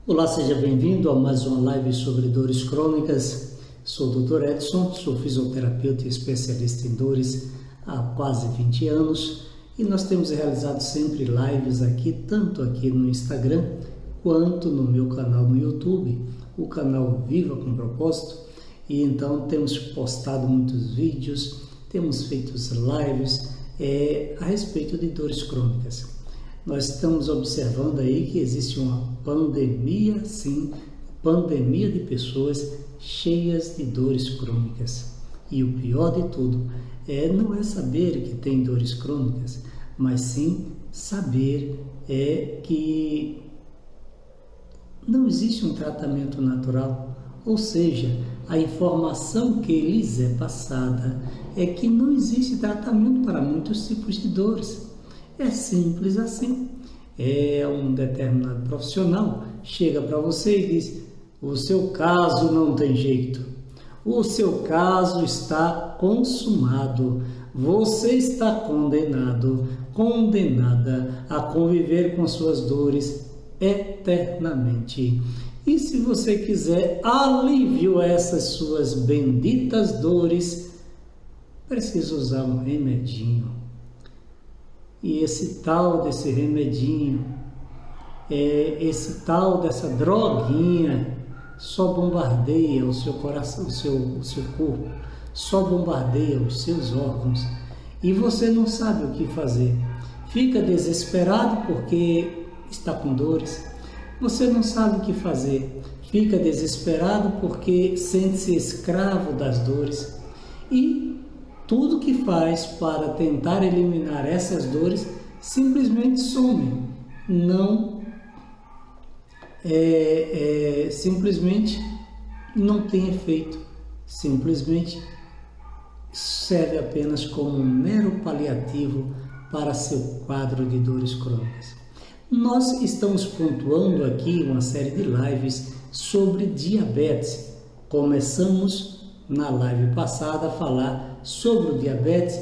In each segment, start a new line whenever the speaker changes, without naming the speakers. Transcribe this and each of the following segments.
Olá, seja bem-vindo a mais uma live sobre dores crônicas. Sou o Dr. Edson, sou fisioterapeuta e especialista em dores há quase 20 anos e nós temos realizado sempre lives aqui, tanto aqui no Instagram quanto no meu canal no YouTube, o canal Viva com Propósito, e então temos postado muitos vídeos, temos feito lives a respeito de dores crônicas. Nós estamos observando aí que existe uma pandemia, sim, pandemia de pessoas cheias de dores crônicas. E o pior de tudo não é saber que tem dores crônicas, mas sim saber que não existe um tratamento natural, ou seja, a informação que lhes é passada é que não existe tratamento para muitos tipos de dores. É simples assim. Um determinado profissional chega para você e diz: o seu caso não tem jeito, o seu caso está consumado, você está condenado, condenada a conviver com suas dores eternamente. E se você quiser alívio a essas suas benditas dores, precisa usar um remedinho. E esse tal desse remedinho, esse tal dessa droguinha, só bombardeia o seu coração, o seu corpo, só bombardeia os seus órgãos e você não sabe o que fazer. Fica desesperado porque está com dores, você não sabe o que fazer, fica desesperado porque sente-se escravo das dores e tudo que faz para tentar eliminar essas dores simplesmente some, simplesmente não tem efeito, simplesmente serve apenas como um mero paliativo para seu quadro de dores crônicas. Nós estamos pontuando aqui uma série de lives sobre diabetes. Começamos na live passada a falar sobre o diabetes,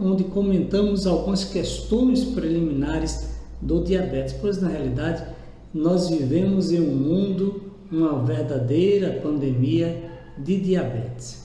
onde comentamos algumas questões preliminares do diabetes, pois na realidade nós vivemos em um mundo, uma verdadeira pandemia de diabetes.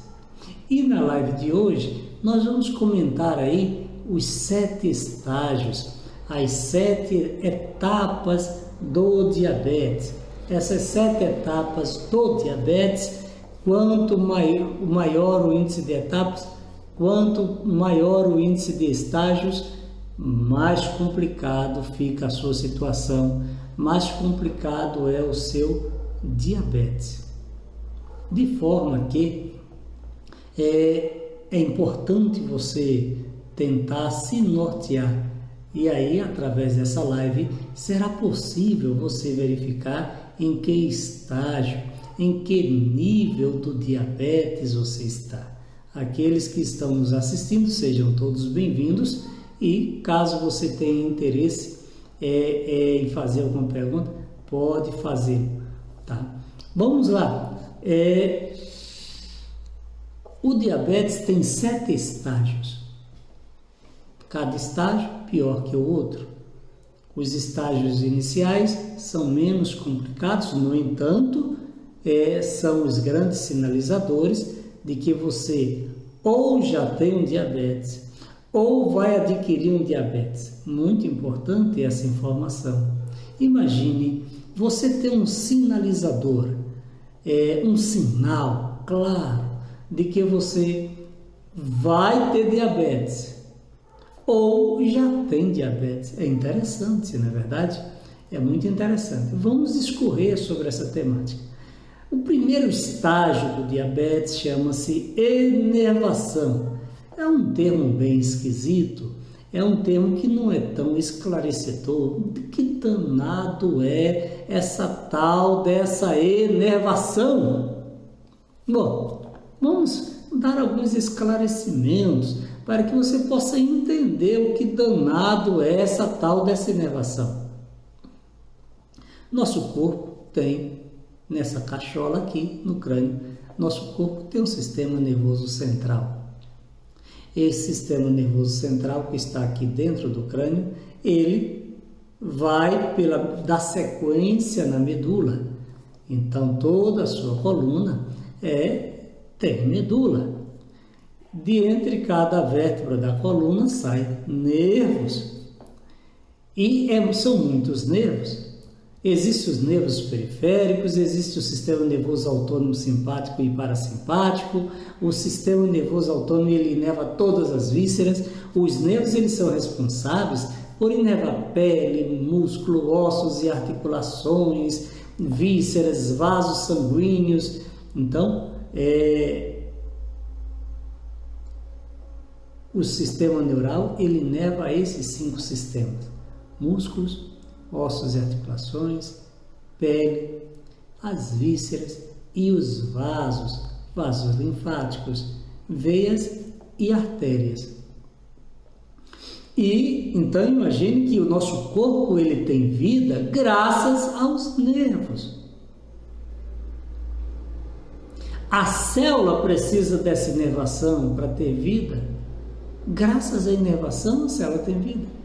E na live de hoje nós vamos comentar aí os 7 estágios, as 7 etapas do diabetes. Essas 7 etapas do diabetes, quanto maior o índice de etapas, quanto maior o índice de estágios, mais complicado fica a sua situação, mais complicado é o seu diabetes. De forma que é importante você tentar se nortear. E aí, através dessa live, será possível você verificar em que estágio, em que nível do diabetes você está. Aqueles que estão nos assistindo, sejam todos bem-vindos e caso você tenha interesse em fazer alguma pergunta, pode fazer, tá? Vamos lá. O diabetes tem 7 estágios. Cada estágio pior que o outro. Os estágios iniciais são menos complicados, no entanto, são os grandes sinalizadores de que você ou já tem um diabetes ou vai adquirir um diabetes. Muito importante essa informação. Imagine você ter um sinalizador, um sinal claro de que você vai ter diabetes ou já tem diabetes. É interessante, não é verdade? É muito interessante. Vamos discorrer sobre essa temática. O primeiro estágio do diabetes chama-se enervação. É um termo bem esquisito, é um termo que não é tão esclarecedor. Que danado é essa tal dessa enervação? Bom, vamos dar alguns esclarecimentos para que você possa entender o que danado é essa tal dessa enervação. Nosso corpo tem, nessa cachola aqui no crânio, nosso corpo tem um sistema nervoso central. Esse sistema nervoso central que está aqui dentro do crânio, ele vai dar sequência na medula. Então, toda a sua coluna tem medula. De entre cada vértebra da coluna sai nervos. E são muitos nervos. Existem os nervos periféricos, existe o sistema nervoso autônomo simpático e parasimpático. O sistema nervoso autônomo ele inerva todas as vísceras. Os nervos eles são responsáveis por inervar pele, músculo, ossos e articulações, vísceras, vasos sanguíneos. Então, o sistema neural ele inerva esses 5 sistemas: músculos, ossos e articulações, pele, as vísceras e os vasos linfáticos, veias e artérias. E então imagine que o nosso corpo ele tem vida graças aos nervos. A célula precisa dessa inervação para ter vida. Graças à inervação, a célula tem vida.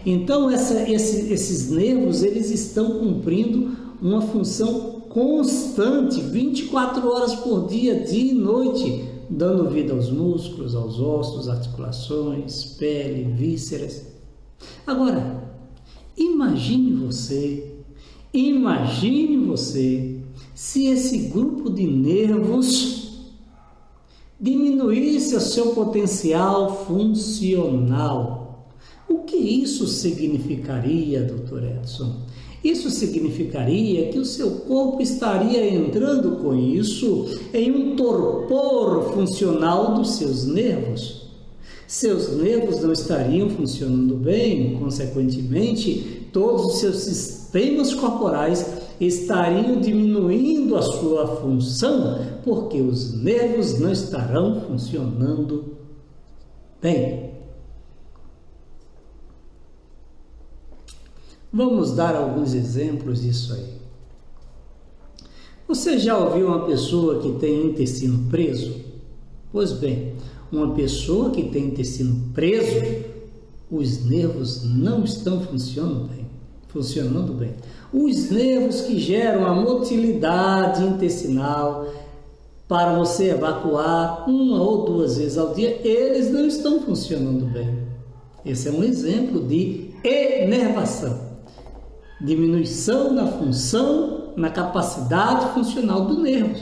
Então, esses nervos, eles estão cumprindo uma função constante, 24 horas por dia, dia e noite, dando vida aos músculos, aos ossos, articulações, pele, vísceras. Agora, imagine você se esse grupo de nervos diminuísse o seu potencial funcional. O que isso significaria, Dr. Edson? Isso significaria que o seu corpo estaria entrando com isso em um torpor funcional dos seus nervos. Seus nervos não estariam funcionando bem, consequentemente, todos os seus sistemas corporais estariam diminuindo a sua função, porque os nervos não estarão funcionando bem. Vamos dar alguns exemplos disso aí. Você já ouviu uma pessoa que tem intestino preso? Pois bem, uma pessoa que tem intestino preso, os nervos não estão funcionando bem. Os nervos que geram a motilidade intestinal para você evacuar 1 ou 2 vezes ao dia, eles não estão funcionando bem. Esse é um exemplo de enervação. Diminuição na função, na capacidade funcional do nervo.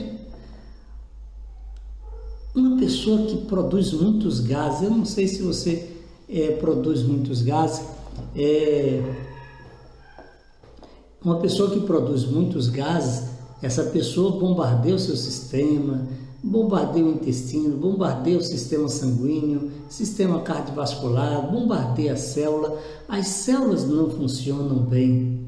Uma pessoa que produz muitos gases, eu não sei se você produz muitos gases, uma pessoa que produz muitos gases, essa pessoa bombardeia o seu sistema, bombardeia o intestino, bombardeia o sistema sanguíneo, sistema cardiovascular, bombardeia a célula. As células não funcionam bem,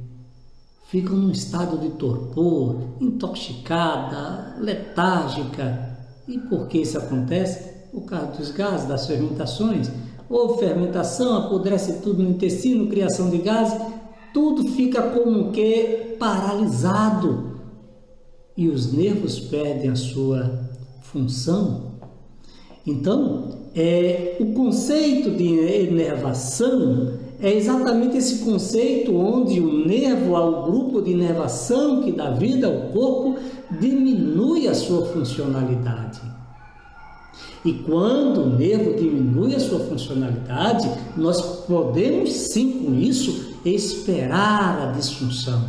ficam num estado de torpor, intoxicada, letárgica. E por que isso acontece? Por causa dos gases, das fermentações. Houve fermentação, apodrece tudo no intestino, criação de gases, tudo fica como que paralisado. E os nervos perdem a sua função. Então, o conceito de inervação é exatamente esse conceito onde o nervo, o grupo de inervação que dá vida ao corpo, diminui a sua funcionalidade. E quando o nervo diminui a sua funcionalidade, nós podemos sim com isso esperar a disfunção.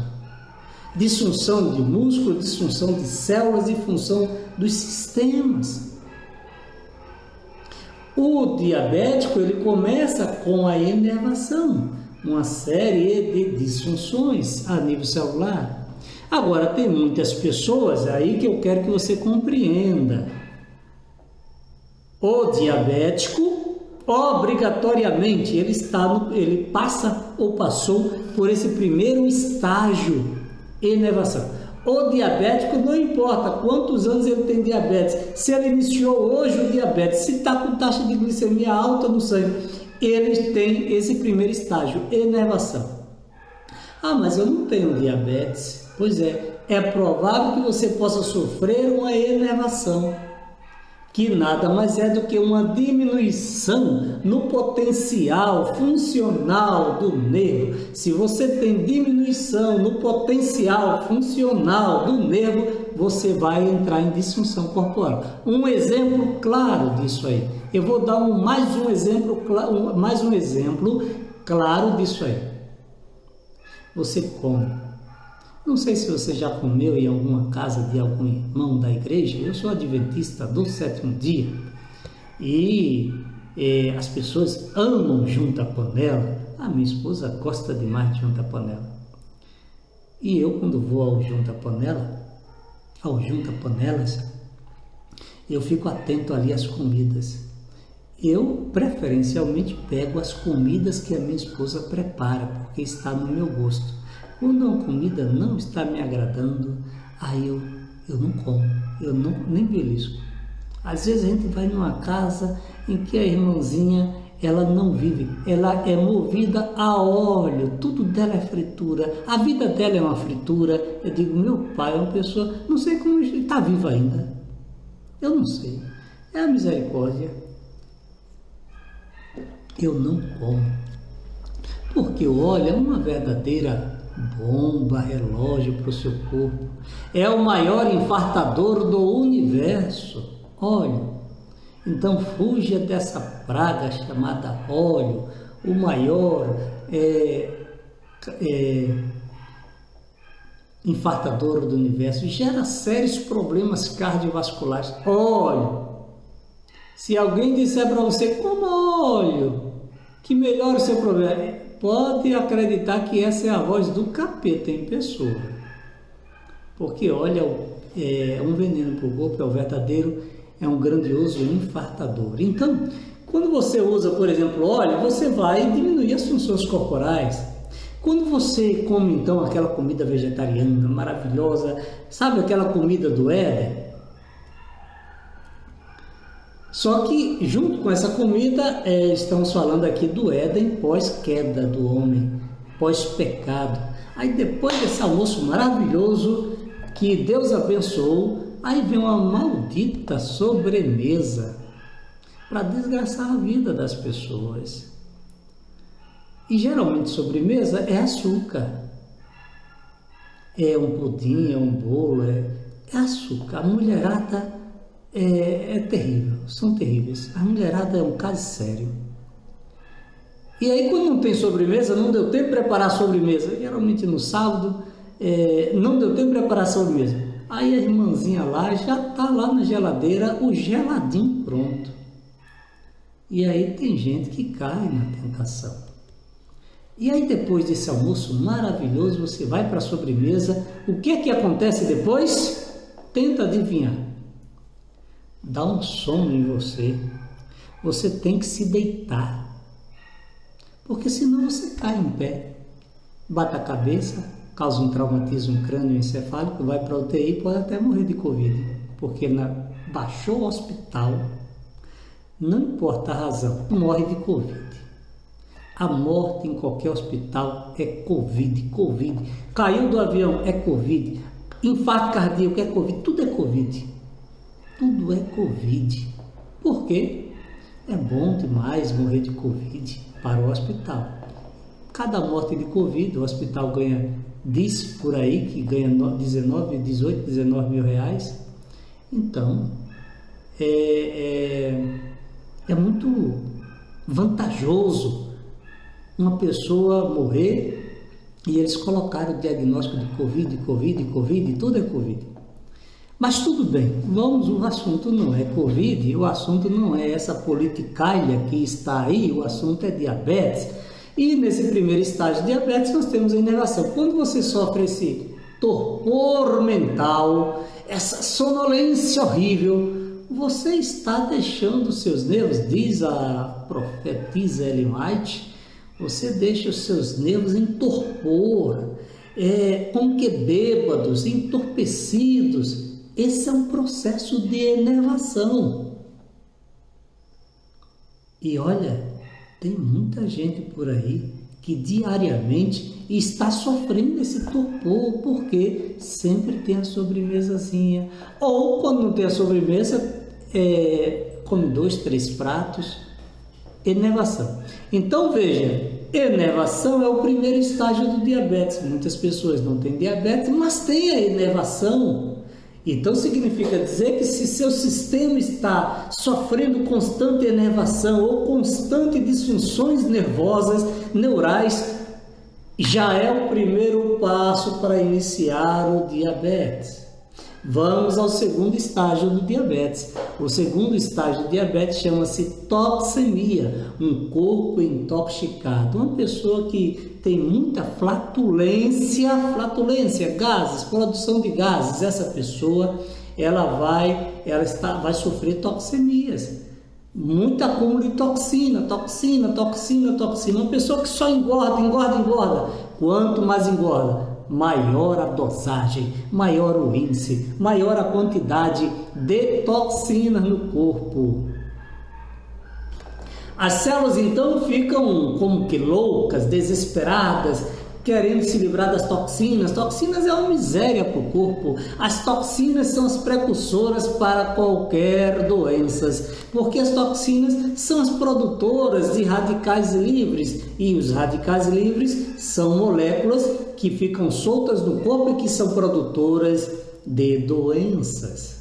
Disfunção de músculo, disfunção de células e função dos sistemas. O diabético ele começa com a inervação, uma série de disfunções a nível celular. Agora, tem muitas pessoas aí que eu quero que você compreenda. O diabético, obrigatoriamente, ele passa ou passou por esse primeiro estágio, inervação. O diabético, não importa quantos anos ele tem diabetes, se ele iniciou hoje o diabetes, se está com taxa de glicemia alta no sangue, ele tem esse primeiro estágio, inervação. Ah, mas eu não tenho diabetes. Pois é provável que você possa sofrer uma inervação. que nada mais é do que uma diminuição no potencial funcional do nervo. Se você tem diminuição no potencial funcional do nervo, você vai entrar em disfunção corporal. Um exemplo claro disso aí. Eu vou dar mais um exemplo claro disso aí. Você come. Não sei se você já comeu em alguma casa de algum irmão da igreja. Eu sou adventista do sétimo dia e as pessoas amam junta panela. A minha esposa gosta demais de junta panela. E eu, quando vou ao junta panelas, eu fico atento ali às comidas. Eu preferencialmente pego as comidas que a minha esposa prepara, porque está no meu gosto. Quando uma comida não está me agradando, aí eu não como, nem belisco. Às vezes a gente vai numa casa em que a irmãzinha, ela não vive, ela é movida a óleo, tudo dela é fritura, a vida dela é uma fritura. Eu digo, meu pai é uma pessoa, não sei como ele está vivo ainda, eu não sei, é a misericórdia. Eu não como, porque o óleo é uma verdadeira bomba, relógio para o seu corpo. É o maior infartador do universo, óleo. Então fuja dessa praga chamada óleo, o maior infartador do universo. Gera sérios problemas cardiovasculares. Óleo. Se alguém disser para você, coma óleo, que melhora o seu problema, pode acreditar que essa é a voz do capeta em pessoa. Porque óleo é um veneno para o corpo, é o verdadeiro, é um grandioso infartador. Então, quando você usa, por exemplo, óleo, você vai diminuir as funções corporais. Quando você come, então, aquela comida vegetariana maravilhosa, sabe aquela comida do Éden? Só que, junto com essa comida, estamos falando aqui do Éden pós-queda do homem, pós-pecado. Aí, depois desse almoço maravilhoso que Deus abençoou, aí vem uma maldita sobremesa para desgraçar a vida das pessoas. E, geralmente, sobremesa é açúcar. É um pudim, é um bolo, é açúcar. A mulherada é terrível, são terríveis. A mulherada é um caso sério. E aí, quando não tem sobremesa, não deu tempo de preparar a sobremesa. Geralmente no sábado, não deu tempo de preparar a sobremesa. Aí a irmãzinha lá já está lá na geladeira, o geladinho pronto. E aí tem gente que cai na tentação. E aí, depois desse almoço maravilhoso, você vai para a sobremesa. O que é que acontece depois? Tenta adivinhar. Dá um sono em você. Você tem que se deitar. Porque senão você cai em pé. Bate a cabeça, causa um traumatismo crânioencefálico, vai para a UTI e pode até morrer de Covid. Porque baixou o hospital, não importa a razão, morre de Covid. A morte em qualquer hospital é Covid. Caiu do avião, é Covid. Infarto cardíaco é Covid, tudo é Covid. Tudo é Covid. Por quê? É bom demais morrer de Covid para o hospital. Cada morte de Covid, o hospital ganha, diz por aí que ganha 18, 19 mil reais. Então, é muito vantajoso uma pessoa morrer e eles colocaram o diagnóstico de Covid, tudo é Covid. Mas tudo bem, o assunto não é Covid, o assunto não é essa politicalha que está aí, o assunto é diabetes. E nesse primeiro estágio de diabetes nós temos a inervação. Quando você sofre esse torpor mental, essa sonolência horrível, você está deixando os seus nervos, diz a profetisa Ellen White, você deixa os seus nervos em torpor, como que bêbados, entorpecidos. Esse é um processo de enervação. E olha, tem muita gente por aí que diariamente está sofrendo esse torpor, porque sempre tem a sobremesazinha. Ou quando não tem a sobremesa, come 2, 3 pratos, enervação. Então veja, enervação é o primeiro estágio do diabetes. Muitas pessoas não têm diabetes, mas têm a enervação. Então significa dizer que se seu sistema está sofrendo constante enervação ou constante disfunções nervosas, neurais, já é o primeiro passo para iniciar o diabetes. Vamos ao segundo estágio do diabetes. O segundo estágio do diabetes chama-se toxemia, um corpo intoxicado. Uma pessoa que tem muita flatulência, gases, produção de gases. Essa pessoa vai sofrer toxemias. Muito acúmulo de toxina. Uma pessoa que só engorda. Quanto mais engorda, maior a dosagem, maior o índice, maior a quantidade de toxinas no corpo. As células então ficam como que loucas, desesperadas, querendo se livrar das toxinas. Toxinas é uma miséria para o corpo. As toxinas são as precursoras para qualquer doença, porque as toxinas são as produtoras de radicais livres, e os radicais livres são moléculas que ficam soltas no corpo e que são produtoras de doenças.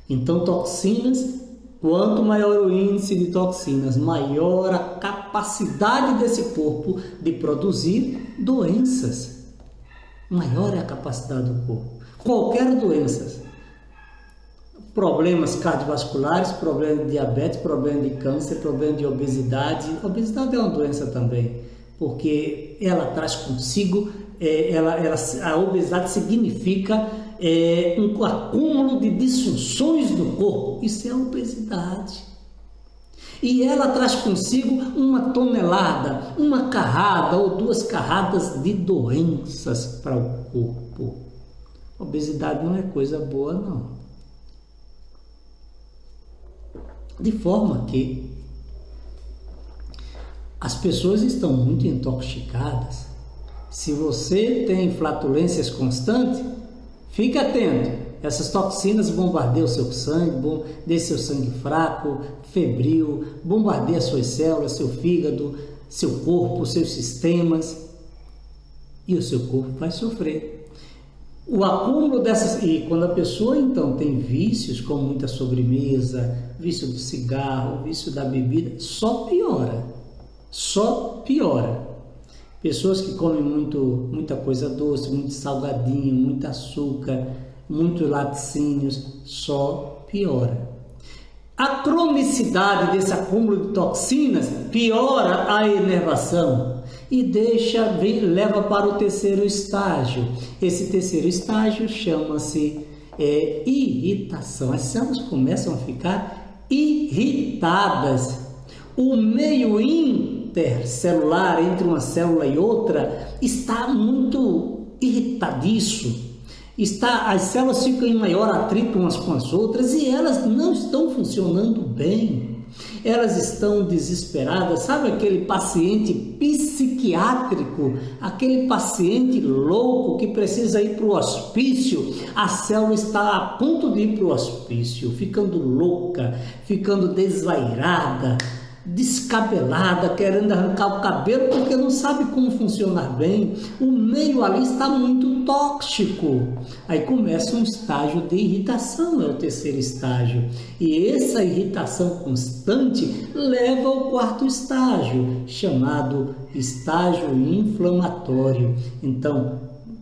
Então, toxinas, quanto maior o índice de toxinas, maior a capacidade desse corpo de produzir doenças. Maior é a capacidade do corpo. Qualquer doença. Problemas cardiovasculares, problema de diabetes, problema de câncer, problema de obesidade. Obesidade é uma doença também, porque ela traz consigo, a obesidade significa um acúmulo de disfunções no corpo. Isso é obesidade. E ela traz consigo 1 tonelada, 1 carrada ou 2 carradas de doenças para o corpo. Obesidade não é coisa boa, não. De forma que as pessoas estão muito intoxicadas. Se você tem flatulências constantes, fique atento. Essas toxinas bombardeiam o seu sangue, deixam seu sangue fraco, febril, bombardeia suas células, seu fígado, seu corpo, seus sistemas, e o seu corpo vai sofrer. O acúmulo dessas... E quando a pessoa então tem vícios, como muita sobremesa, vício do cigarro, vício da bebida, só piora. Pessoas que comem muita coisa doce, muito salgadinho, muito açúcar, muitos laticínios, só piora. A cronicidade desse acúmulo de toxinas piora a enervação e leva para o terceiro estágio. Esse terceiro estágio chama-se irritação. As células começam a ficar irritadas. O meio intercelular entre uma célula e outra está muito irritadiço. As células ficam em maior atrito umas com as outras e elas não estão funcionando bem. Elas estão desesperadas. Sabe aquele paciente psiquiátrico, aquele paciente louco que precisa ir para o hospício? A célula está a ponto de ir para o hospício, ficando louca, ficando desvairada, descabelada, querendo arrancar o cabelo porque não sabe como funcionar bem. O meio ali está muito tóxico. Aí começa um estágio de irritação, é o terceiro estágio. E essa irritação constante leva ao quarto estágio, chamado estágio inflamatório. Então,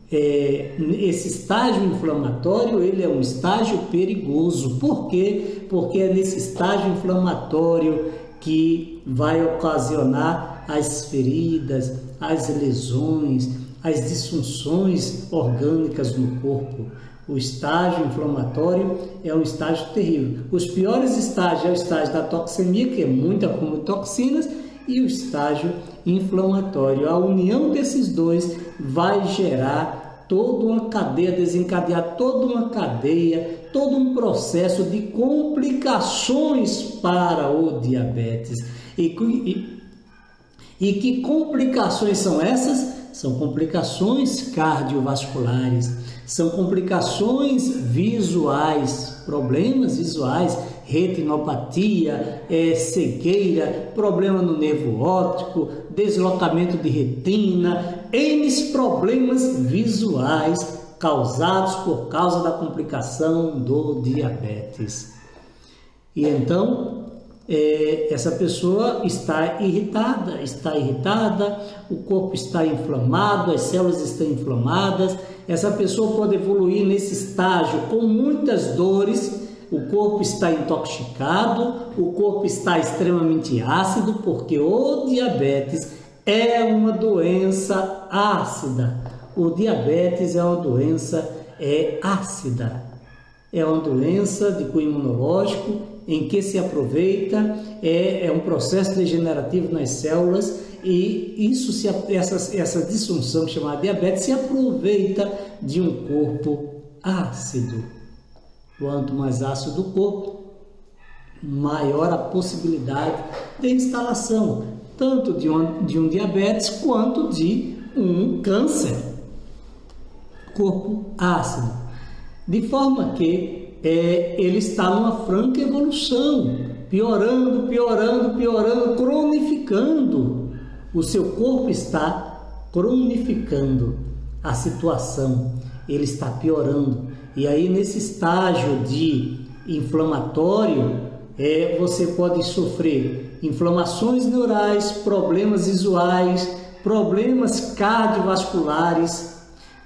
esse estágio inflamatório, ele é um estágio perigoso. Por quê? Porque é nesse estágio inflamatório que vai ocasionar as feridas, as lesões, as disfunções orgânicas no corpo. O estágio inflamatório é um estágio terrível. Os piores estágios é o estágio da toxemia, que é muito acúmulo de toxinas, e o estágio inflamatório. A união desses dois vai gerar toda uma cadeia, desencadear toda uma cadeia, todo um processo de complicações para o diabetes. E que complicações são essas? são complicações cardiovasculares, são complicações visuais, problemas visuais, retinopatia, cegueira, problema no nervo óptico, deslocamento de retina, N problemas visuais causados por causa da complicação do diabetes. E então, essa pessoa está irritada, o corpo está inflamado, as células estão inflamadas, essa pessoa pode evoluir nesse estágio com muitas dores, o corpo está intoxicado, o corpo está extremamente ácido, porque o diabetes é uma doença ácida. O diabetes é uma doença ácida, é uma doença de cunho imunológico em que se aproveita, é um processo degenerativo nas células e essa disfunção chamada diabetes se aproveita de um corpo ácido. Quanto mais ácido o corpo, maior a possibilidade de instalação, tanto de um diabetes quanto de um câncer. Corpo ácido. De forma que ele está numa franca evolução, piorando, cronificando. O seu corpo está cronificando a situação, ele está piorando. E aí, nesse estágio de inflamatório, você pode sofrer inflamações neurais, problemas visuais, problemas cardiovasculares,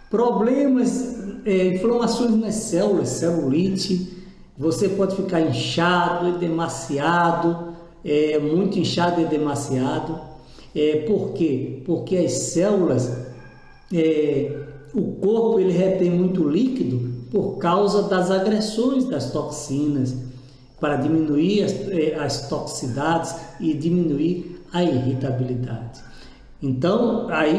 problemas, inflamações nas células, celulite, você pode ficar inchado, demasiado, muito inchado e demasiado. Por quê? Porque as células, o corpo ele retém muito líquido por causa das agressões das toxinas, para diminuir as toxicidades e diminuir a irritabilidade. Então, aí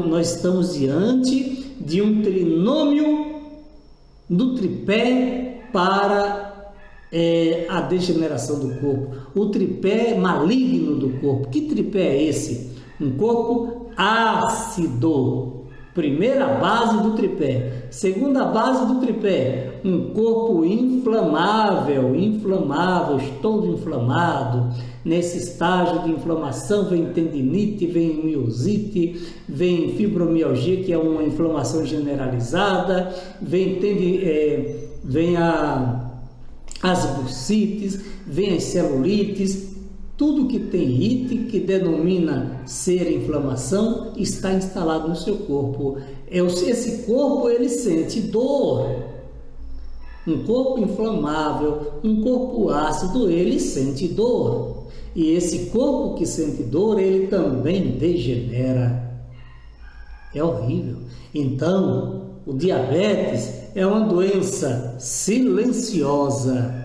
nós estamos diante de um trinômio do tripé para a degeneração do corpo, o tripé maligno do corpo. Que tripé é esse? Um corpo ácido. Primeira base do tripé. Segunda base do tripé, um corpo inflamável, todo inflamado. Nesse estágio de inflamação vem tendinite, vem miosite, vem fibromialgia, que é uma inflamação generalizada, vem as bursites, vem as celulites. Tudo que tem it, que denomina ser inflamação, está instalado no seu corpo. Esse corpo, ele sente dor. Um corpo inflamável, um corpo ácido, ele sente dor. E esse corpo que sente dor, ele também degenera. É horrível. Então, o diabetes é uma doença silenciosa.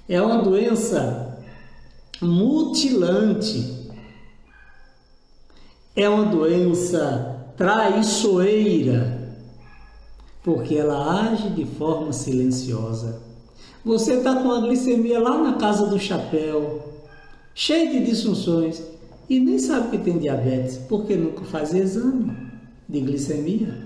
É uma doença mutilante, é uma doença traiçoeira, porque ela age de forma silenciosa. Você está com a glicemia lá na casa do chapéu, cheio de disfunções, e nem sabe que tem diabetes, porque nunca faz exame de glicemia.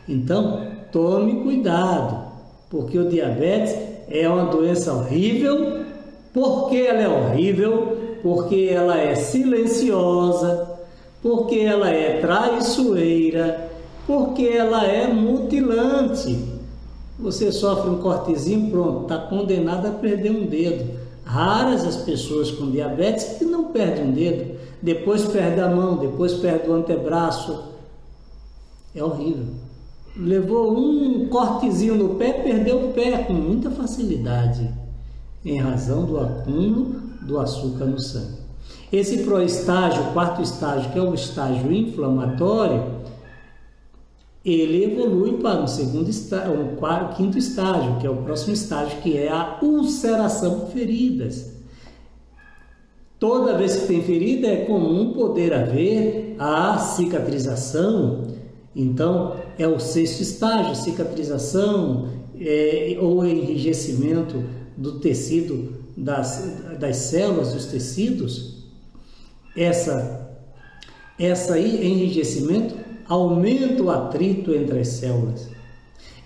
Então, tome cuidado, porque o diabetes é uma doença horrível. Por que ela é horrível? Porque ela é silenciosa, porque ela é traiçoeira, porque ela é mutilante. Você sofre um cortezinho, pronto, está condenado a perder um dedo. Raras as pessoas com diabetes que não perdem um dedo, depois perde a mão, depois perde o antebraço. É horrível. Levou um cortezinho no pé, perdeu o pé com muita facilidade, em razão do acúmulo do açúcar no sangue. Esse proestágio, o quarto estágio, que é o estágio inflamatório, ele evolui para o quinto estágio, que é o próximo estágio, que é a ulceração por feridas. Toda vez que tem ferida, é comum poder haver a cicatrização. Então, é o sexto estágio, cicatrização ou enrijecimento do tecido, das células dos tecidos. Essa aí, enrijecimento, aumenta o atrito entre as células.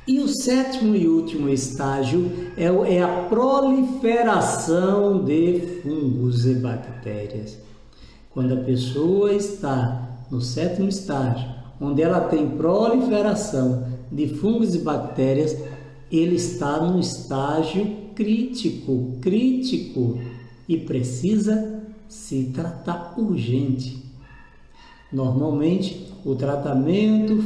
E o sétimo e último estágio é a proliferação de fungos e bactérias. Quando a pessoa está no sétimo estágio, onde ela tem proliferação de fungos e bactérias, ele está no estágio crítico e precisa se tratar urgente. Normalmente, o tratamento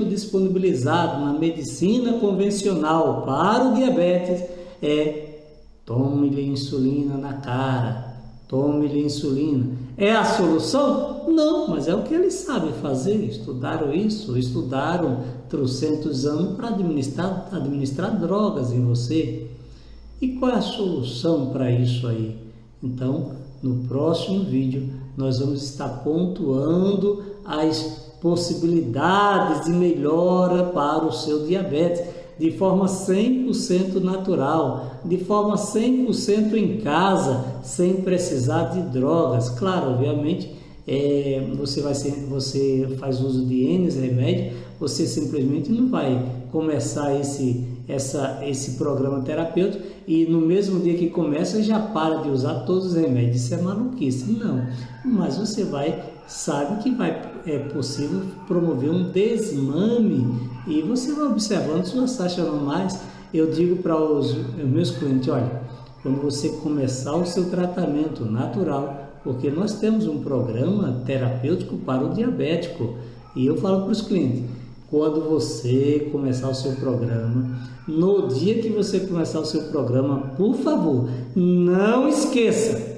disponibilizado na medicina convencional para o diabetes é tome-lhe insulina na cara, tome-lhe insulina. É a solução? Não, mas é o que eles sabem fazer. Estudaram isso, estudaram trocentos anos para administrar drogas em você. E qual é a solução para isso aí? Então, no próximo vídeo, nós vamos estar pontuando as possibilidades de melhora para o seu diabetes, de forma 100% natural, de forma 100% em casa, sem precisar de drogas. Claro, obviamente, você faz uso de N remédios, você simplesmente não vai começar esse programa terapêutico e no mesmo dia que começa já para de usar todos os remédios. Isso é maluquice, não. Mas você sabe que é possível promover um desmame e você vai observando suas taxas normais. Eu digo para os meus clientes, olha, quando você começar o seu tratamento natural, porque nós temos um programa terapêutico para o diabético, e eu falo para os clientes, quando você começar o seu programa, no dia que você começar o seu programa, por favor, não esqueça,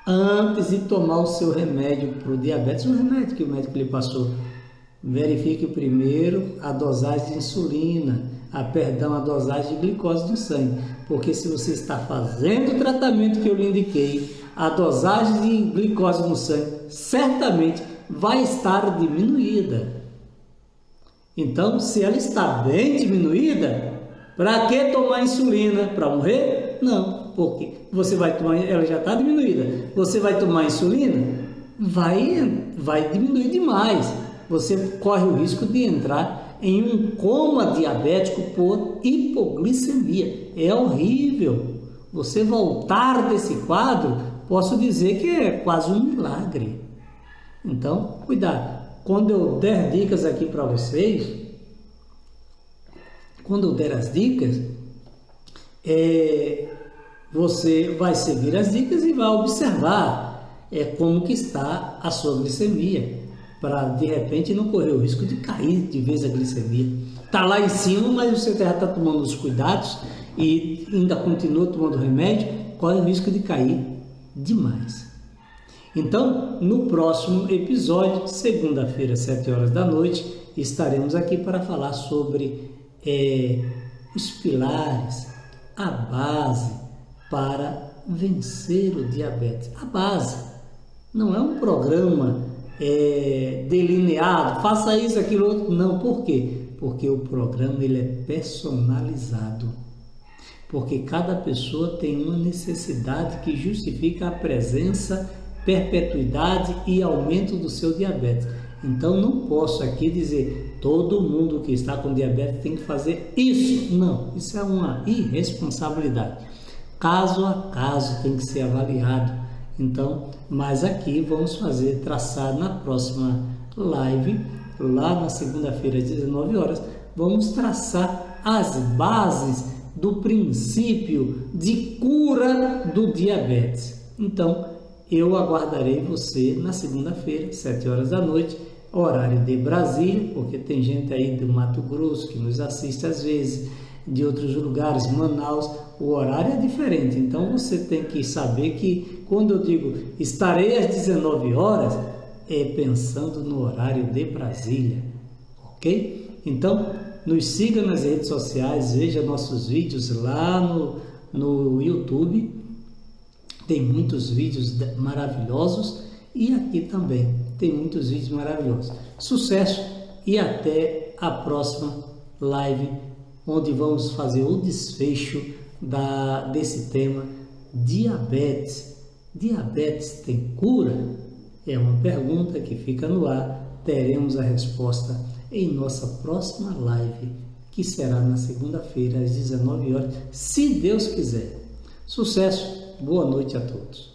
antes de tomar o seu remédio para o diabetes, o remédio que o médico lhe passou, verifique primeiro a dosagem de insulina, a dosagem de glicose no sangue, porque se você está fazendo o tratamento que eu lhe indiquei, a dosagem de glicose no sangue certamente vai estar diminuída. Então, se ela está bem diminuída, para que tomar insulina? Para morrer? Não, porque você vai tomar, ela já está diminuída, você vai tomar insulina, vai diminuir demais. Você corre o risco de entrar em um coma diabético por hipoglicemia. É horrível. Você voltar desse quadro, posso dizer que é quase um milagre. Então, cuidado. Quando eu der dicas aqui para vocês, quando eu der as dicas, você vai seguir as dicas e vai observar como que está a sua glicemia, para de repente não correr o risco de cair de vez a glicemia. Está lá em cima, mas você já está tomando os cuidados e ainda continua tomando remédio, corre o risco de cair demais. Então, no próximo episódio, segunda-feira, 7 horas da noite, estaremos aqui para falar sobre os pilares, a base para vencer o diabetes. A base não é um programa delineado, faça isso, aquilo, outro. Não, por quê? Porque o programa ele é personalizado. Porque cada pessoa tem uma necessidade que justifica a presença, perpetuidade e aumento do seu diabetes. Então não posso aqui dizer todo mundo que está com diabetes tem que fazer isso. Não, isso é uma irresponsabilidade. Caso a caso tem que ser avaliado. Então, mas aqui vamos traçar na próxima live, lá na segunda-feira às 19 horas, vamos traçar as bases do princípio de cura do diabetes. Então, eu aguardarei você na segunda-feira, 7 horas da noite, horário de Brasília, porque tem gente aí do Mato Grosso que nos assiste às vezes, de outros lugares, Manaus, o horário é diferente. Então, você tem que saber que quando eu digo estarei às 19 horas, é pensando no horário de Brasília, ok? Então, nos siga nas redes sociais, veja nossos vídeos lá no YouTube, tem muitos vídeos maravilhosos e aqui também tem muitos vídeos maravilhosos. Sucesso e até a próxima live, onde vamos fazer o desfecho desse tema diabetes Diabetes tem cura? É uma pergunta que fica no ar. Teremos a resposta em nossa próxima live, que será na segunda-feira às 19 horas, se Deus quiser. Sucesso, boa noite a todos.